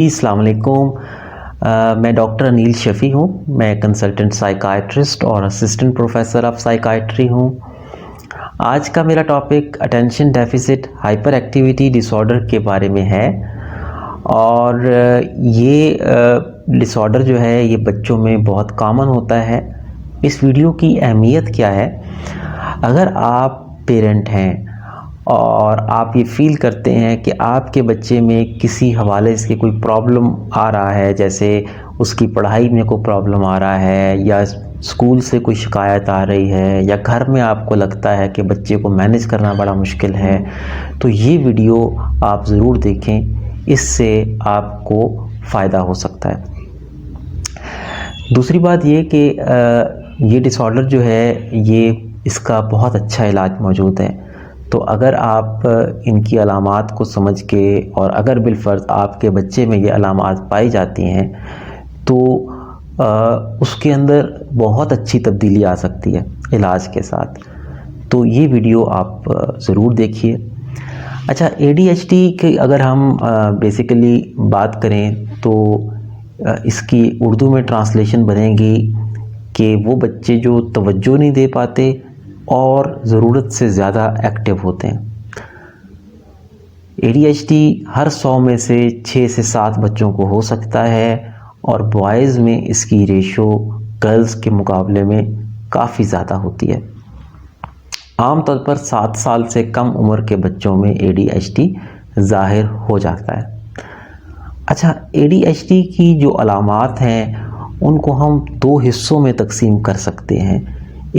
السلام علیکم۔ میں ڈاکٹر انیل شفیع ہوں۔ میں کنسلٹنٹ سائیکائٹرسٹ اور اسسٹنٹ پروفیسر آف سائیکائٹری ہوں۔ آج کا میرا topic attention deficit hyperactivity disorder کے بارے میں ہے، اور یہ ڈس آرڈر جو ہے یہ بچوں میں بہت کامن ہوتا ہے۔ اس ویڈیو کی اہمیت کیا ہے؟ اگر آپ پیرنٹ ہیں اور آپ یہ فیل کرتے ہیں کہ آپ کے بچے میں کسی حوالے سے کوئی پرابلم آ رہا ہے، جیسے اس کی پڑھائی میں کوئی پرابلم آ رہا ہے، یا اسکول سے کوئی شکایت آ رہی ہے، یا گھر میں آپ کو لگتا ہے کہ بچے کو مینیج کرنا بڑا مشکل ہے، تو یہ ویڈیو آپ ضرور دیکھیں۔ اس سے آپ کو فائدہ ہو سکتا ہے۔ دوسری بات یہ کہ یہ ڈس آرڈر جو ہے یہ اس کا بہت اچھا علاج موجود ہے۔ تو اگر آپ ان کی علامات کو سمجھ کے، اور اگر بالفرض آپ کے بچے میں یہ علامات پائی جاتی ہیں، تو اس کے اندر بہت اچھی تبدیلی آ سکتی ہے علاج کے ساتھ۔ تو یہ ویڈیو آپ ضرور دیکھیے۔ اچھا، اے ڈی ایچ ڈی کی اگر ہم بیسیکلی بات کریں تو اس کی اردو میں ٹرانسلیشن بنے گی کہ وہ بچے جو توجہ نہیں دے پاتے اور ضرورت سے زیادہ ایکٹیو ہوتے ہیں۔ اے ڈی ایچ ڈی ہر 100 میں سے 6 سے 7 بچوں کو ہو سکتا ہے، اور بوائز میں اس کی ریشو گرلز کے مقابلے میں کافی زیادہ ہوتی ہے۔ عام طور پر 7 سال سے کم عمر کے بچوں میں اے ڈی ایچ ڈی ظاہر ہو جاتا ہے۔ اچھا، اے ڈی ایچ ڈی کی جو علامات ہیں ان کو ہم 2 حصوں میں تقسیم کر سکتے ہیں۔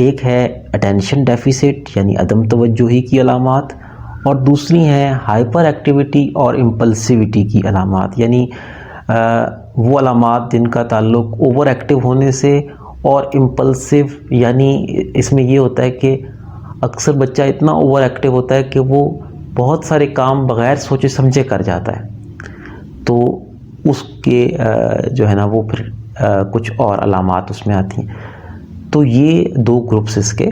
ایک ہے اٹینشن ڈیفیسٹ یعنی عدم توجہی کی علامات، اور دوسری ہیں ہائپر ایکٹیویٹی اور امپلسیویٹی کی علامات، یعنی وہ علامات جن کا تعلق اوور ایکٹیو ہونے سے، اور امپلسیو یعنی اس میں یہ ہوتا ہے کہ اکثر بچہ اتنا اوور ایکٹیو ہوتا ہے کہ وہ بہت سارے کام بغیر سوچے سمجھے کر جاتا ہے۔ تو اس کے جو ہے نا وہ پھر کچھ اور علامات اس میں آتی ہیں۔ تو یہ 2 گروپس اس کے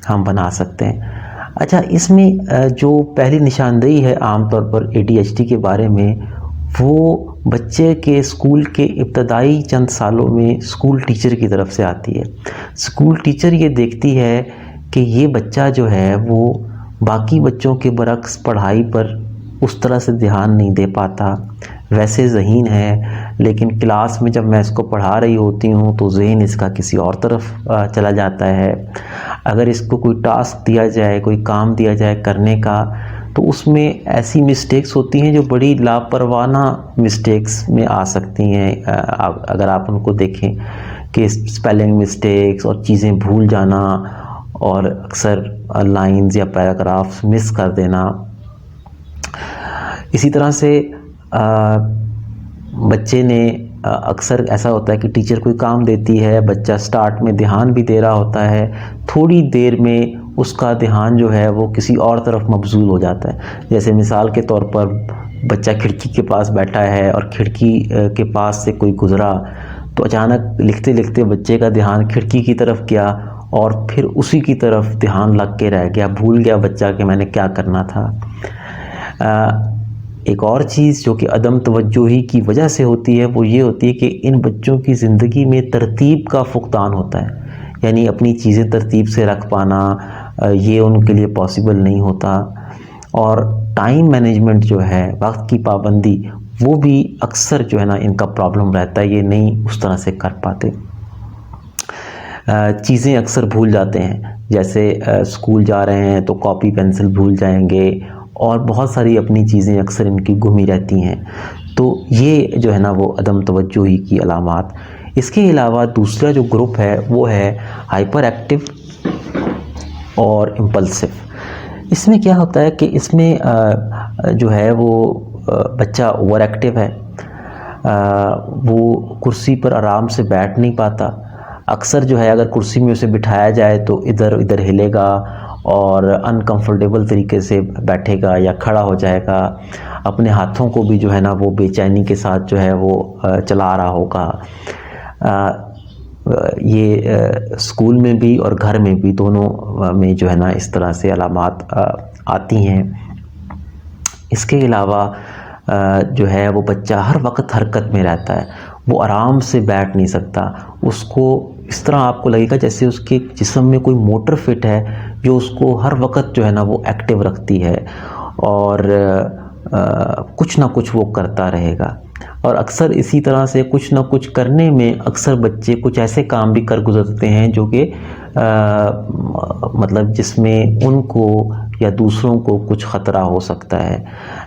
ہم بنا سکتے ہیں۔ اچھا، اس میں جو پہلی نشاندہی ہے عام طور پر اے ڈی ایچ ڈی کے بارے میں، وہ بچے کے اسکول کے ابتدائی چند سالوں میں اسکول ٹیچر کی طرف سے آتی ہے۔ اسکول ٹیچر یہ دیکھتی ہے کہ یہ بچہ جو ہے وہ باقی بچوں کے برعکس پڑھائی پر اس طرح سے دھیان نہیں دے پاتا، ویسے ذہین ہے، لیکن کلاس میں جب میں اس کو پڑھا رہی ہوتی ہوں تو ذہن اس کا کسی اور طرف چلا جاتا ہے۔ اگر اس کو کوئی ٹاسک دیا جائے، کوئی کام دیا جائے کرنے کا، تو اس میں ایسی مسٹیکس ہوتی ہیں جو بڑی لاپرواہانہ مسٹیکس میں آ سکتی ہیں۔ اگر آپ ان کو دیکھیں کہ اسپیلنگ مسٹیکس اور چیزیں بھول جانا، اور اکثر لائنز یا پیراگرافس مس کر دینا۔ اسی طرح سے بچے نے اکثر ایسا ہوتا ہے کہ ٹیچر کوئی کام دیتی ہے، بچہ سٹارٹ میں دھیان بھی دے رہا ہوتا ہے، تھوڑی دیر میں اس کا دھیان جو ہے وہ کسی اور طرف مبذول ہو جاتا ہے۔ جیسے مثال کے طور پر بچہ کھڑکی کے پاس بیٹھا ہے اور کھڑکی کے پاس سے کوئی گزرا، تو اچانک لکھتے لکھتے بچے کا دھیان کھڑکی کی طرف گیا، اور پھر اسی کی طرف دھیان لگ کے رہ گیا، بھول گیا بچہ کہ میں نے کیا کرنا تھا۔ ایک اور چیز جو کہ عدم توجہی کی وجہ سے ہوتی ہے وہ یہ ہوتی ہے کہ ان بچوں کی زندگی میں ترتیب کا فقدان ہوتا ہے، یعنی اپنی چیزیں ترتیب سے رکھ پانا یہ ان کے لیے پاسبل نہیں ہوتا، اور ٹائم مینجمنٹ جو ہے، وقت کی پابندی، وہ بھی اکثر جو ہے نا ان کا پرابلم رہتا ہے، یہ نہیں اس طرح سے کر پاتے۔ چیزیں اکثر بھول جاتے ہیں، جیسے اسکول جا رہے ہیں تو کاپی پینسل بھول جائیں گے، اور بہت ساری اپنی چیزیں اکثر ان کی گمی رہتی ہیں۔ تو یہ جو ہے نا وہ عدم توجہی کی علامات۔ اس کے علاوہ دوسرا جو گروپ ہے وہ ہے ہائپر ایکٹیو اور امپلسیو۔ اس میں کیا ہوتا ہے کہ اس میں جو ہے وہ بچہ اوور ایکٹیو ہے، وہ کرسی پر آرام سے بیٹھ نہیں پاتا، اکثر جو ہے اگر کرسی میں اسے بٹھایا جائے تو ادھر ادھر ہلے گا، اور انکمفرٹیبل طریقے سے بیٹھے گا یا کھڑا ہو جائے گا، اپنے ہاتھوں کو بھی جو ہے نا وہ بے چینی کے ساتھ جو ہے وہ چلا رہا ہوگا۔ یہ اسکول میں بھی اور گھر میں بھی دونوں میں جو ہے نا اس طرح سے علامات آتی ہیں۔ اس کے علاوہ جو ہے وہ بچہ ہر وقت حرکت میں رہتا ہے، وہ آرام سے بیٹھ نہیں سکتا، اس کو اس طرح آپ کو لگے گا جیسے اس کے جسم میں کوئی موٹر فٹ ہے جو اس کو ہر وقت جو ہے نا وہ ایکٹیو رکھتی ہے، اور کچھ نہ کچھ وہ کرتا رہے گا۔ اور اکثر اسی طرح سے کچھ نہ کچھ کرنے میں اکثر بچے کچھ ایسے کام بھی کر گزرتے ہیں جو کہ مطلب جس میں ان کو یا دوسروں کو کچھ خطرہ ہو سکتا ہے۔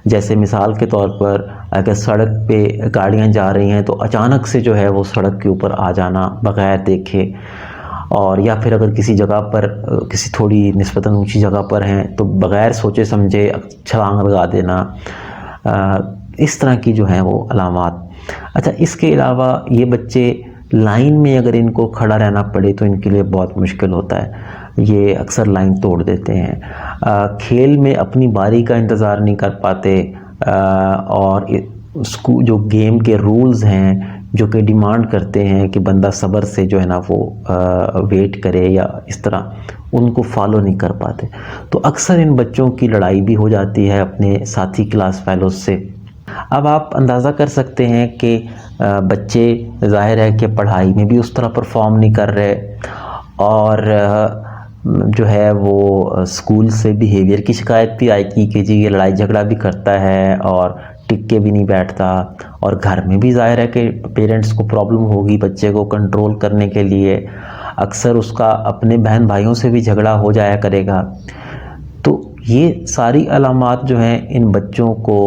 جیسے مثال کے طور پر اگر سڑک پہ گاڑیاں جا رہی ہیں تو اچانک سے جو ہے وہ سڑک کے اوپر آ جانا بغیر دیکھے، اور یا پھر اگر کسی جگہ پر کسی تھوڑی نسبتاً اونچی جگہ پر ہیں تو بغیر سوچے سمجھے چھلانگ لگا دینا، اس طرح کی جو ہیں وہ علامات۔ اچھا، اس کے علاوہ یہ بچے لائن میں اگر ان کو کھڑا رہنا پڑے تو ان کے لیے بہت مشکل ہوتا ہے، یہ اکثر لائن توڑ دیتے ہیں۔ کھیل میں اپنی باری کا انتظار نہیں کر پاتے، اور جو گیم کے رولز ہیں جو کہ ڈیمانڈ کرتے ہیں کہ بندہ صبر سے جو ہے نا وہ ویٹ کرے یا اس طرح، ان کو فالو نہیں کر پاتے، تو اکثر ان بچوں کی لڑائی بھی ہو جاتی ہے اپنے ساتھی کلاس فیلوز سے۔ اب آپ اندازہ کر سکتے ہیں کہ بچے ظاہر ہے کہ پڑھائی میں بھی اس طرح پرفارم نہیں کر رہے، اور جو ہے وہ اسکول سے بیہیویئر کی شکایت بھی آئی تھی کہ جی یہ لڑائی جھگڑا بھی کرتا ہے اور ٹک کے بھی نہیں بیٹھتا، اور گھر میں بھی ظاہر ہے کہ پیرنٹس کو پرابلم ہوگی بچے کو کنٹرول کرنے کے لیے، اکثر اس کا اپنے بہن بھائیوں سے بھی جھگڑا ہو جایا کرے گا۔ تو یہ ساری علامات جو ہیں ان بچوں کو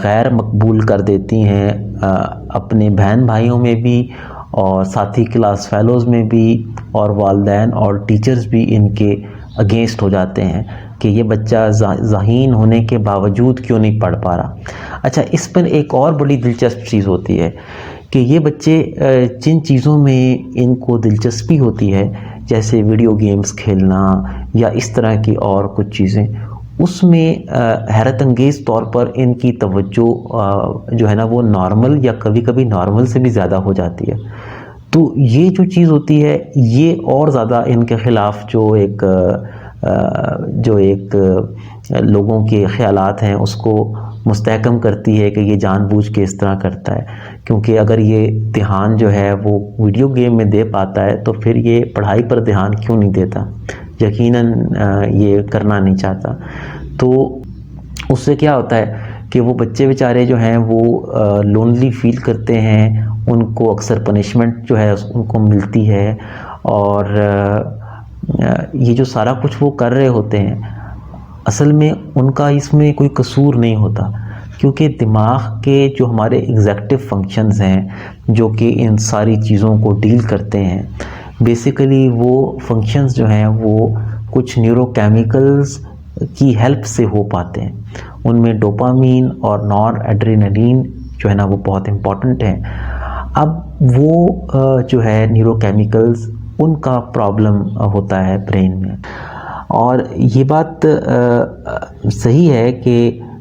غیر مقبول کر دیتی ہیں اپنے بہن بھائیوں میں بھی، اور ساتھی کلاس فیلوز میں بھی، اور والدین اور ٹیچرز بھی ان کے اگینسٹ ہو جاتے ہیں کہ یہ بچہ ذہین ہونے کے باوجود کیوں نہیں پڑھ پا رہا۔ اچھا، اس پر ایک اور بڑی دلچسپ چیز ہوتی ہے کہ یہ بچے جن چیزوں میں ان کو دلچسپی ہوتی ہے، جیسے ویڈیو گیمز کھیلنا یا اس طرح کی اور کچھ چیزیں، اس میں حیرت انگیز طور پر ان کی توجہ جو ہے نا وہ نارمل یا کبھی کبھی نارمل سے بھی زیادہ ہو جاتی ہے۔ تو یہ جو چیز ہوتی ہے یہ اور زیادہ ان کے خلاف جو ایک لوگوں کے خیالات ہیں اس کو مستحکم کرتی ہے کہ یہ جان بوجھ کے اس طرح کرتا ہے، کیونکہ اگر یہ دھیان جو ہے وہ ویڈیو گیم میں دے پاتا ہے تو پھر یہ پڑھائی پر دھیان کیوں نہیں دیتا، یقیناً یہ کرنا نہیں چاہتا۔ تو اس سے کیا ہوتا ہے کہ وہ بچے بیچارے جو ہیں وہ لونلی فیل کرتے ہیں، ان کو اکثر پنشمنٹ جو ہے ان کو ملتی ہے، اور یہ جو سارا کچھ وہ کر رہے ہوتے ہیں اصل میں ان کا اس میں کوئی قصور نہیں ہوتا، کیونکہ دماغ کے جو ہمارے ایگزیکٹو فنکشنز ہیں جو کہ ان ساری چیزوں کو ڈیل کرتے ہیں، بیسیکلی وہ فنکشنز جو ہیں وہ کچھ نیورو کیمیکلز کی ہیلپ سے ہو پاتے ہیں، ان میں ڈوپامین اور نار ایڈرینلین جو ہے نا وہ بہت امپورٹنٹ ہیں۔ اب وہ جو ہے نیورو کیمیکلز ان کا پرابلم ہوتا ہے برین میں، اور یہ بات صحیح ہے کہ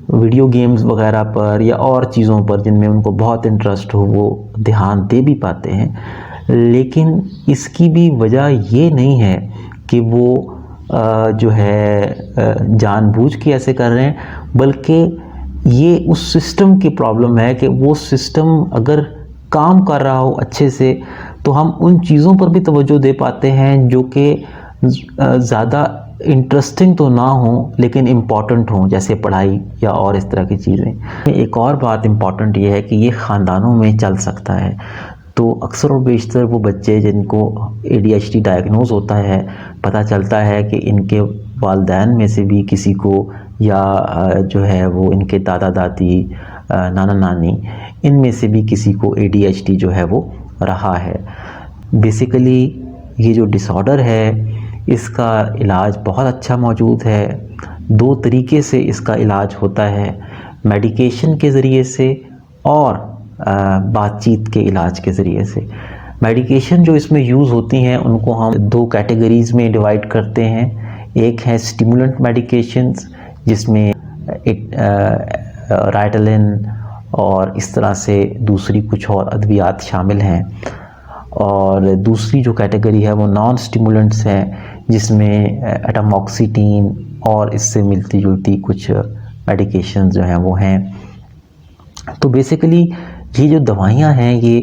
ویڈیو گیمز وغیرہ پر یا اور چیزوں پر جن میں ان کو بہت انٹرسٹ ہو وہ دھیان دے بھی پاتے ہیں، لیکن اس کی بھی وجہ یہ نہیں ہے کہ وہ جو ہے جان بوجھ کے ایسے کر رہے ہیں، بلکہ یہ اس سسٹم کی پرابلم ہے کہ وہ سسٹم اگر کام کر رہا ہو اچھے سے تو ہم ان چیزوں پر بھی توجہ دے پاتے ہیں جو کہ زیادہ انٹرسٹنگ تو نہ ہوں لیکن امپورٹنٹ ہوں، جیسے پڑھائی یا اور اس طرح کی چیزیں۔ ایک اور بات امپورٹنٹ یہ ہے کہ یہ خاندانوں میں چل سکتا ہے، تو اکثر و بیشتر وہ بچے جن کو ADHD ڈائگنوز ہوتا ہے، پتہ چلتا ہے کہ ان کے والدین میں سے بھی کسی کو، یا جو ہے وہ ان کے دادا دادی، نانا نانی، ان میں سے بھی کسی کو ADHD جو ہے وہ رہا ہے۔ بیسیکلی یہ جو ڈس آرڈر ہے اس کا علاج بہت اچھا موجود ہے، 2 طریقے سے اس کا علاج ہوتا ہے، میڈیکیشن کے ذریعے سے اور بات چیت کے علاج کے ذریعے سے۔ میڈیکیشن جو اس میں یوز ہوتی ہیں ان کو ہم 2 کیٹیگریز میں ڈیوائڈ کرتے ہیں، ایک ہے سٹیمولنٹ میڈیکیشنز جس میں رائٹلن اور اس طرح سے دوسری کچھ اور ادویات شامل ہیں، اور دوسری جو کیٹیگری ہے وہ نان سٹیمولنٹس ہیں جس میں ایٹاماکسیٹین اور اس سے ملتی جلتی کچھ میڈیکیشنز جو ہیں وہ ہیں۔ تو بیسیکلی یہ جو دوائیاں ہیں یہ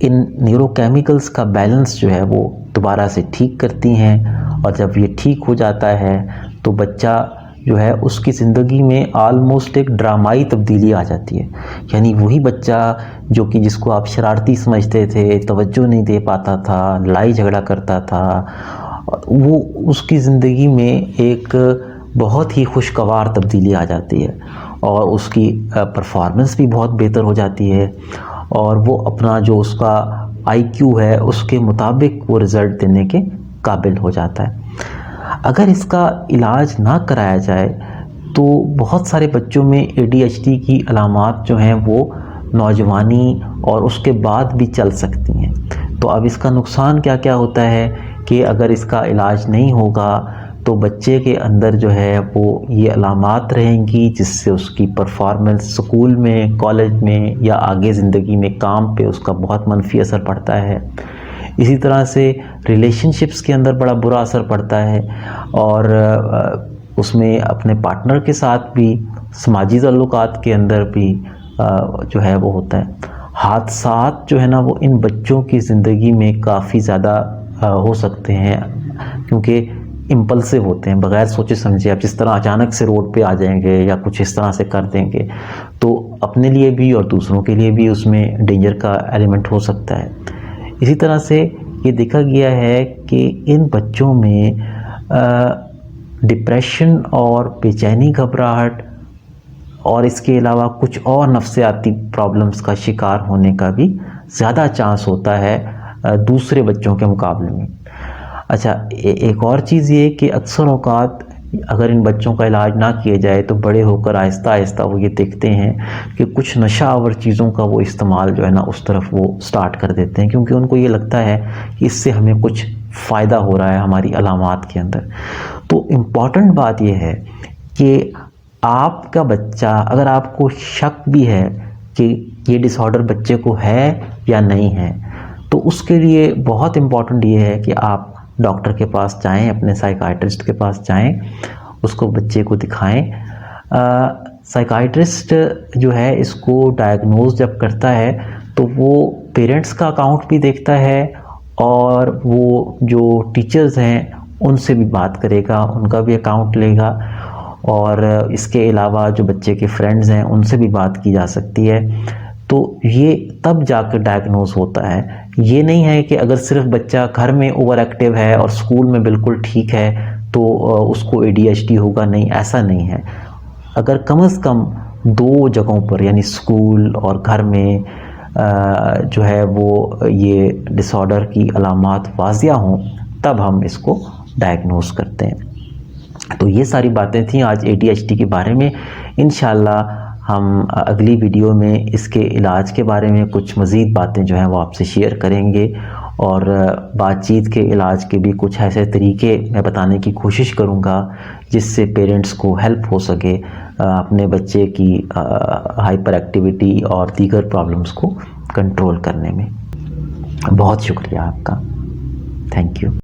ان نیورو کیمیکلز کا بیلنس جو ہے وہ دوبارہ سے ٹھیک کرتی ہیں، اور جب یہ ٹھیک ہو جاتا ہے تو بچہ جو ہے اس کی زندگی میں آلموسٹ ایک ڈرامائی تبدیلی آ جاتی ہے. یعنی وہی بچہ جو کہ جس کو آپ شرارتی سمجھتے تھے، توجہ نہیں دے پاتا تھا، لڑائی جھگڑا کرتا تھا، وہ اس کی زندگی میں ایک بہت ہی خوشگوار تبدیلی آ جاتی ہے، اور اس کی پرفارمنس بھی بہت بہتر ہو جاتی ہے، اور وہ اپنا جو اس کا آئی کیو ہے اس کے مطابق وہ رزلٹ دینے کے قابل ہو جاتا ہے. اگر اس کا علاج نہ کرایا جائے تو بہت سارے بچوں میں اے ڈی ایچ ڈی کی علامات جو ہیں وہ نوجوانی اور اس کے بعد بھی چل سکتی ہیں. تو اب اس کا نقصان کیا کیا ہوتا ہے کہ اگر اس کا علاج نہیں ہوگا تو بچے کے اندر جو ہے وہ یہ علامات رہیں گی، جس سے اس کی پرفارمنس اسکول میں، کالج میں یا آگے زندگی میں کام پہ اس کا بہت منفی اثر پڑتا ہے. اسی طرح سے ریلیشن شپس کے اندر بڑا برا اثر پڑتا ہے، اور اس میں اپنے پارٹنر کے ساتھ بھی، سماجی تعلقات کے اندر بھی جو ہے وہ ہوتا ہے. حادثات جو ہے نا وہ ان بچوں کی زندگی میں کافی زیادہ ہو سکتے ہیں، کیونکہ امپلسو ہوتے ہیں، بغیر سوچے سمجھے. آپ جس طرح اچانک سے روڈ پہ آ جائیں گے یا کچھ اس طرح سے کر دیں گے تو اپنے لیے بھی اور دوسروں کے لیے بھی اس میں ڈینجر کا ایلیمنٹ ہو سکتا ہے. اسی طرح سے یہ دیکھا گیا ہے کہ ان بچوں میں ڈپریشن اور بے چینی، گھبراہٹ اور اس کے علاوہ کچھ اور نفسیاتی پرابلمز کا شکار ہونے کا بھی زیادہ چانس ہوتا ہے دوسرے بچوں کے مقابلے میں. اچھا، ایک اور چیز یہ کہ اکثر اوقات اگر ان بچوں کا علاج نہ کیا جائے تو بڑے ہو کر آہستہ آہستہ وہ یہ دیکھتے ہیں کہ کچھ نشہ آور چیزوں کا وہ استعمال جو ہے نا اس طرف وہ سٹارٹ کر دیتے ہیں، کیونکہ ان کو یہ لگتا ہے کہ اس سے ہمیں کچھ فائدہ ہو رہا ہے ہماری علامات کے اندر. تو امپورٹنٹ بات یہ ہے کہ آپ کا بچہ، اگر آپ کو شک بھی ہے کہ یہ ڈس آرڈر بچے کو ہے یا نہیں ہے، تو اس کے لیے بہت امپورٹنٹ یہ ہے کہ آپ ڈاکٹر کے پاس جائیں، اپنے سائیکائٹرسٹ کے پاس جائیں، اس کو بچے کو دکھائیں. سائیکائٹرسٹ جو ہے اس کو ڈائگنوز جب کرتا ہے تو وہ پیرنٹس کا اکاؤنٹ بھی دیکھتا ہے، اور وہ جو ٹیچرز ہیں ان سے بھی بات کرے گا، ان کا بھی اکاؤنٹ لے گا، اور اس کے علاوہ جو بچے کے فرینڈز ہیں ان سے بھی بات کی جا سکتی ہے. تو یہ تب جا کر ڈائگنوز ہوتا ہے. یہ نہیں ہے کہ اگر صرف بچہ گھر میں اوور ایکٹیو ہے اور اسکول میں بالکل ٹھیک ہے تو اس کو اے ڈی ایچ ڈی ہوگا. نہیں، ایسا نہیں ہے. اگر کم از کم 2 جگہوں پر یعنی اسکول اور گھر میں جو ہے وہ یہ ڈس آرڈر کی علامات واضح ہوں تب ہم اس کو ڈائگنوز کرتے ہیں. تو یہ ساری باتیں تھیں آج اے ڈی ایچ ڈی کے بارے میں. انشاءاللہ ہم اگلی ویڈیو میں اس کے علاج کے بارے میں کچھ مزید باتیں جو ہیں وہ آپ سے شیئر کریں گے، اور بات چیت کے علاج کے بھی کچھ ایسے طریقے میں بتانے کی کوشش کروں گا جس سے پیرنٹس کو ہیلپ ہو سکے اپنے بچے کی ہائپر ایکٹیویٹی اور دیگر پرابلمس کو کنٹرول کرنے میں. بہت شکریہ آپ کا. Thank you.